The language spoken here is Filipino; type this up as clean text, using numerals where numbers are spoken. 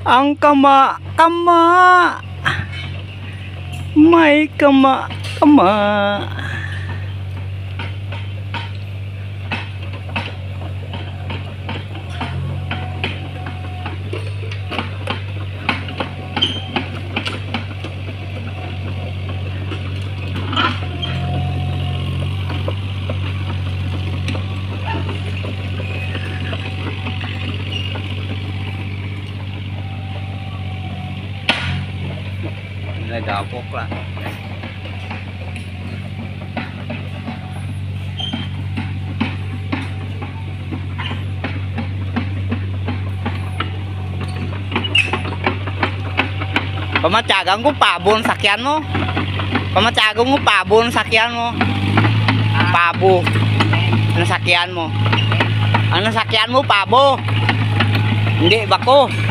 Ang kama, kama. May kama, kama. Nagapok lah. Pamacagang ko pabon sakyan mo. Pamacagang mo pabon sakyan mo. Pabo. Ano sakyan mo? Ano sakyan mo pabo? Hindi bako.